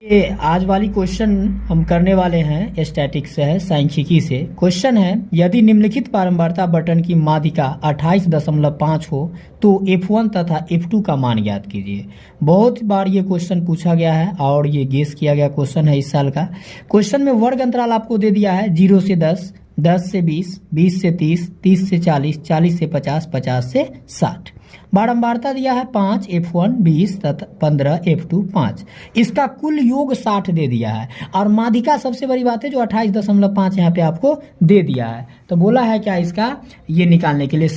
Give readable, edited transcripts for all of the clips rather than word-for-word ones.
ये आज वाली क्वेश्चन हम करने वाले हैं स्टैटिक्स से है, सांख्यिकी से। क्वेश्चन है यदि निम्नलिखित बारंबारता बटन की माध्यिका 28.5 हो तो F1 तथा F2 का मान ज्ञात कीजिए। बहुत बार ये क्वेश्चन पूछा गया है और ये गेस किया गया क्वेश्चन है इस साल का। क्वेश्चन में वर्ग अंतराल आपको दे दिया है 0 से 10, 10 से 20, 20 से 30, 30 से 40, 40 से 50, 50 से 60। बारंबारता दिया है 5 F1 20 तथा 15 F2 5। इसका कुल योग 60 दे दिया है और माध्यिका सबसे बड़ी बात है जो 28.5 यहाँ पे आपको दे दिया है। तो बोला है क्या इसका ये निकालने के लिए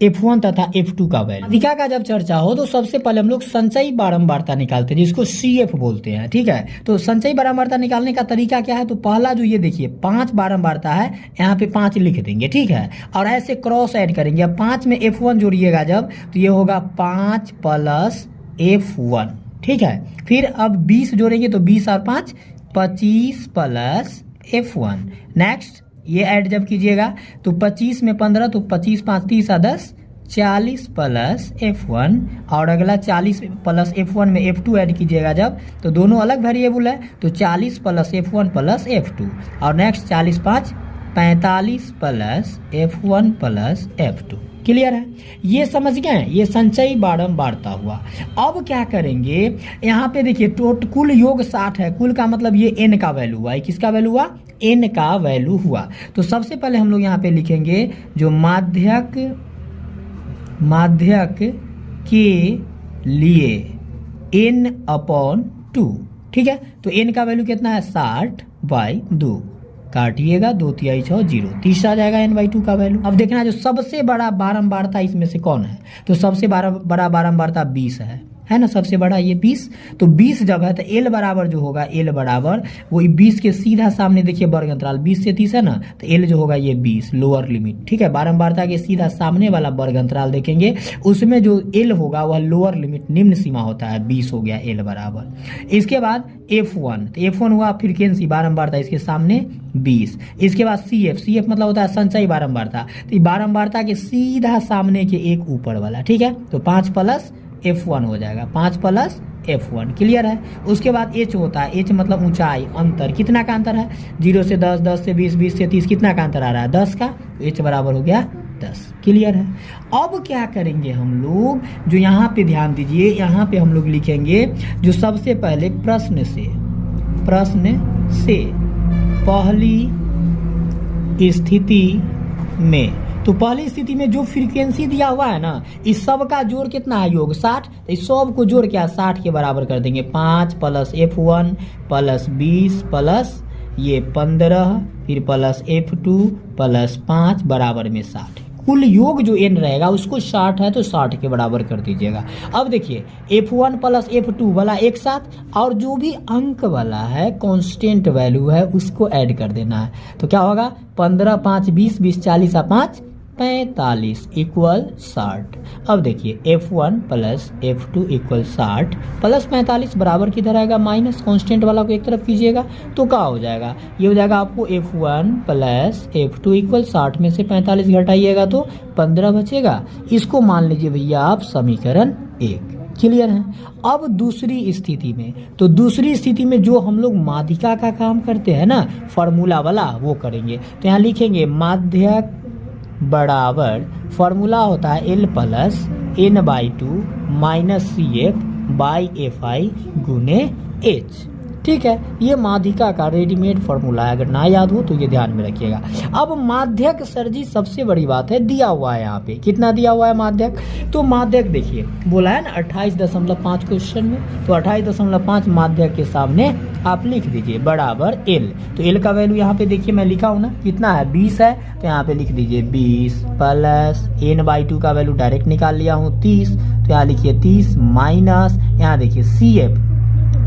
F1 तथा F2 का वैल्यू। माध्यिका का जब चर्चा हो तो सबसे पहले हम लोग संचयी बारंबारता निकालते हैं जिसको CF बोलते हैं, ठीक है। तो संचयी बारंबारता निकालने का तरीका क्या है, तो पहला जो ये देखिए 5 बारंबारता है, यहाँ पे 5 लिख देंगे, ठीक है, और ऐसे क्रॉस ऐड करेंगे। अब 5 में F1 जोड़िएगा जब तो ये होगा 5 प्लस F1, ठीक है। फिर अब 20 जोड़ेंगे तो 20 और 5 25 प्लस F1। नेक्स्ट ये ऐड जब कीजिएगा तो 25 में 15 तो 25 5 30 और 10 40 प्लस F1, और अगला 40 प्लस F1 में F2 ऐड कीजिएगा जब तो दोनों अलग वेरिएबल है तो 40 प्लस F1 प्लस F2, और next 40 5 45 plus F1 plus F2। Clear है, ये समझ गए, ये संचयी बारंबारता हुआ। अब क्या करेंगे, यहाँ पे देखिए कुल योग 60 है, कुल का मतलब ये n का वैल्यू हुआ, किसका वैल्यू हुआ, n का वैल्यू हुआ। तो सबसे पहले हम लोग यहाँ पे लिखेंगे जो माध्यक के लिए n/2, ठीक है। तो n का वैल्यू कितना है 60/2, काटिएगा 2 3 6 0, तीसरा आ जाएगा n/2 का वैल्यू। अब देखना जो सबसे बड़ा बारंबारता इसमें से कौन है, तो सबसे बड़ा बारंबारता 20 है ना, सबसे बड़ा ये 20। तो 20 जब है तो L बराबर जो होगा, L बराबर वही 20 के सीधा सामने देखिए वर्ग अंतराल 20 से 30 है ना, तो L जो होगा ये 20 लोअर लिमिट, ठीक है। बारंबारता के सीधा सामने वाला वर्ग अंतराल देखेंगे उसमें जो L होगा वह लोअर लिमिट निम्न सीमा होता है, 20 हो गया L बराबर। इसके बाद F1, तो F1 हुआ फ्रीक्वेंसी बारंबारता इसके सामने 20। इसके बाद CF मतलब होता है संचयी बारंबारता, तो बारंबारता के सीधा सामने के एक ऊपर वाला, ठीक है। तो 5 प्लस F1 हो जाएगा, 5 प्लस F1, क्लियर है। उसके बाद H होता है, H मतलब ऊंचाई, अंतर, कितना का अंतर है 0 से 10, 10 से 20, 20 से 30, कितना का अंतर आ रहा है 10 का, तो H बराबर हो गया 10, क्लियर है। अब क्या करेंगे हम लोग, जो यहाँ पे ध्यान दीजिए, यहाँ पे हम लोग लिखेंगे जो सबसे पहले प्रश्न से पहली स्थिति में, तो पहली स्थिति में जो फ्रीक्वेंसी दिया हुआ है ना, इस सब का जोड़ कितना है योग 60, तो इस सब को जोड़ के 60 के बराबर कर देंगे। 5 प्लस F1 प्लस 20 प्लस ये 15 फिर प्लस F2 प्लस 5 बराबर में 60। कुल योग जो n रहेगा उसको 60 है तो 60 के बराबर कर दीजिएगा। अब देखिए F1 प्लस F2 वाला एक साथ, और जो भी अंक वाला है कांस्टेंट वैल्यू है उसको ऐड कर देना है। तो क्या होगा 15 5 20, 20 40 और 5 45 इक्वल 60। अब देखिए F1 plus F2 equal 60 plus 45 बराबर किधर आएगा, माइनस, कांस्टेंट वाला को एक तरफ कीजिएगा तो क्या हो जाएगा, ये हो जाएगा आपको F1 प्लस F2 इक्वल 60 में से 45 घटाइएगा तो 15 बचेगा। इसको मान लीजिए भैया आप समीकरण 1, क्लियर है। अब दूसरी स्थिति में, तो दूसरी स्थिति में जो हम लोग माध्यिका का काम करते हैं ना, फार्मूला वाला, वो करेंगे। तो यहाँ लिखेंगे माध्यक बराबर फार्मूला होता है L plus n/2 minus CF/FI गुने H, ठीक है। ये माध्यिका का रेडीमेड फार्मूला है, अगर ना याद हो तो ये ध्यान में रखिएगा। अब माध्यक सर जी सबसे बड़ी बात है, दिया हुआ है यहाँ पे, कितना दिया हुआ है माध्यक, तो माध्यक देखिए बोला है ना 28.5 क्वेश्चन में, तो 28.5 माध्यक के सामने आप लिख दीजिए बराबर L। तो L का वैल्यू यहाँ पे देखिए मैं लिखा हूँ ना, कितना है 20 है, तो यहाँ पे लिख दीजिए 20 प्लस n/2 का वैल्यू डायरेक्ट निकाल लिया हूँ 30, तो यहाँ लिखिए 30 माइनस, यहाँ देखिए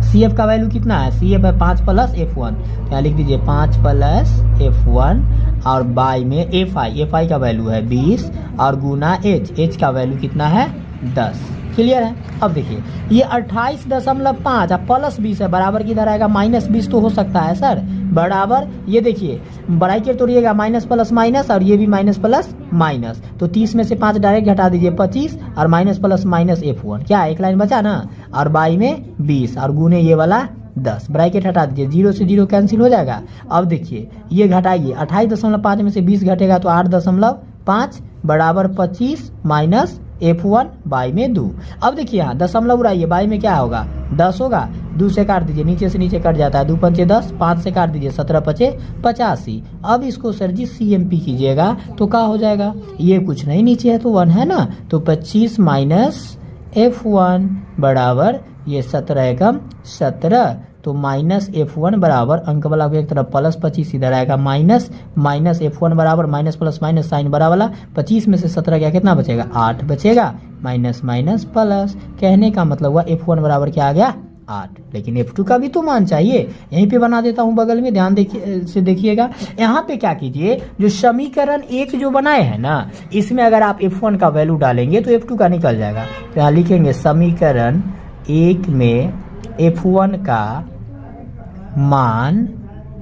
CF का वैल्यू कितना है, CF है 5 प्लस F1, तो यहाँ लिख दीजिए 5 प्लस F1, और बाई में FI का वैल्यू है 20 और गुना H का वैल्यू कितना है 10, क्लियर है। अब देखिए ये 28.5 प्लस 20 है, बराबर किधर आएगा, माइनस 20 तो हो सकता है सर, बराबर ये देखिए बड़ाई के तोड़िएगा माइनस प्लस माइनस, और ये भी माइनस प्लस माइनस, तो 30 में से 5 डायरेक्ट घटा दीजिए 25, और माइनस प्लस माइनस F1, क्या एक लाइन बचा ना, और बाई में 20 और गुने ये वाला 10, ब्रैकेट हटा दीजिए, 0 से 0 कैंसिल हो जाएगा। अब देखिए ये घटाइए, 28.5 में से 20 घटेगा तो 8.5 बराबर 25 माइनस F1 बाई में 2। अब देखिए यहाँ दशमलव उड़ाइए, बाई में क्या होगा 10 होगा, 2 से काट दीजिए, नीचे से नीचे कट जाता है, 2 पंचे 10, 5 से काट दीजिए, 17 पचे 85। अब इसको सर जी CMP कीजिएगा तो क्या हो जाएगा, ये कुछ नहीं नीचे है तो 1 है ना, तो 25 माइनस F1 बराबर ये 17 एकम 17, तो माइनस F1 बराबर अंक वाला एक तरफ प्लस 25 इधर आएगा माइनस, माइनस F1 बराबर माइनस प्लस माइनस साइन बराबर 25 में से 17 क्या कितना बचेगा 8 बचेगा, माइनस माइनस प्लस, कहने का मतलब हुआ F1 बराबर क्या आ गया 8। लेकिन F2 का भी तो मान चाहिए, यहीं पे बना देता हूँ बगल में, ध्यान से देखिएगा। यहाँ पे क्या कीजिए, जो समीकरण 1 जो बनाए हैं ना, इसमें अगर आप F1 का वैल्यू डालेंगे तो F2 का निकल जाएगा। तो यहाँ लिखेंगे समीकरण 1 में F1 का मान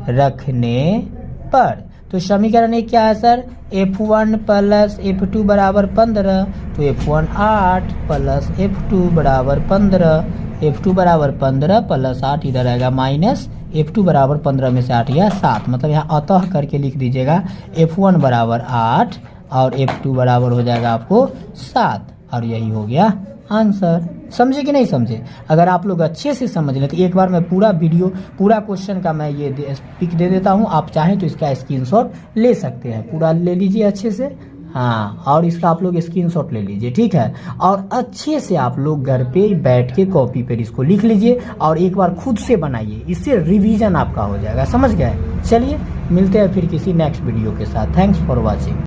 रखने पर, तो समीकरण 1 क्या है सर, F1 प्लस F2 बराबर 15, तो F1 8 प्लस F2 बराबर 15, F2 बराबर 15 प्लस 8 इधर आएगा माइनस, F2 बराबर 15 में से 8 या 7, मतलब यहाँ अतः करके लिख दीजिएगा F1 बराबर 8 और F2 बराबर हो जाएगा आपको 7, और यही हो गया आंसर। समझे कि नहीं समझे? अगर आप लोग अच्छे से समझ लें तो एक बार मैं पूरा वीडियो, पूरा क्वेश्चन का मैं ये पिक दे देता हूँ, आप चाहें तो इसका स्क्रीनशॉट ले सकते हैं, पूरा ले लीजिए अच्छे से, हाँ, और इसका आप लोग स्क्रीनशॉट ले लीजिए, ठीक है। और अच्छे से आप लोग घर पे बैठ के कॉपी पर इसको लिख लीजिए और एक बार खुद से बनाइए, इससे रिवीजन आपका हो जाएगा, समझ गए? चलिए मिलते हैं फिर किसी नेक्स्ट वीडियो के साथ। Thanks for watching.